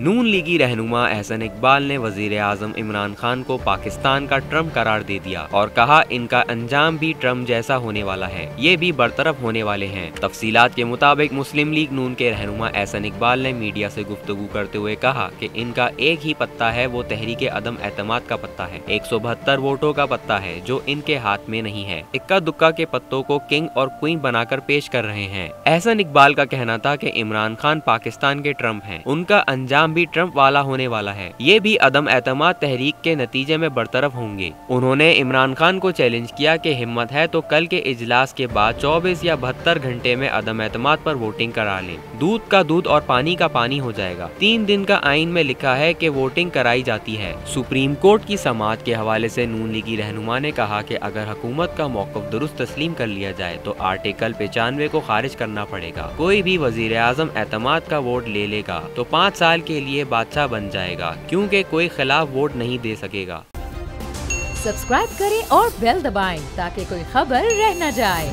नून लीगी रहनुमा एहसन इकबाल ने वजीर आजम इमरान खान को पाकिस्तान का ट्रम्प करार दे दिया और कहा इनका अंजाम भी ट्रम्प जैसा होने वाला है, ये भी बरतरफ होने वाले हैं। तफसीलात के मुताबिक मुस्लिम लीग नून के रहनुमा एहसन इकबाल ने मीडिया से गुफ्तगू करते हुए कहा कि इनका एक ही पत्ता है, वो तहरीक अदम एतमाद का पत्ता है। 172 वोटों का पत्ता है जो इनके हाथ में नहीं है। इक्का दुक्का के पत्तों को किंग और क्वीन बनाकर पेश कर रहे हैं। एहसन इकबाल का कहना था कि इमरान खान पाकिस्तान के ट्रम्प हैं, उनका अंजाम भी ट्रम्प वाला होने वाला है, ये भी अदम एतमाद तहरीक के नतीजे में बरतरफ होंगे। उन्होंने इमरान खान को चैलेंज किया कि हिम्मत है तो कल के इजलास के बाद 24 या 72 घंटे में अदम एतमाद पर वोटिंग करा लें। दूध का दूध और पानी का पानी हो जाएगा। 3 दिन का आइन में लिखा है कि वोटिंग कराई जाती है। सुप्रीम कोर्ट की समाअत के हवाले से नून लीगी रहनुमा ने कहा कि अगर हुकूमत का मौक़िफ़ दुरुस्त तस्लीम कर लिया जाए तो आर्टिकल 95 को खारिज करना पड़ेगा। कोई भी वजीर आजम एतमाद का वोट ले लेगा तो 5 साल के लिए बादशाह बन जाएगा, क्योंकि कोई खिलाफ वोट नहीं दे सकेगा। सब्सक्राइब करें और बेल दबाएं ताकि कोई खबर रह न जाए।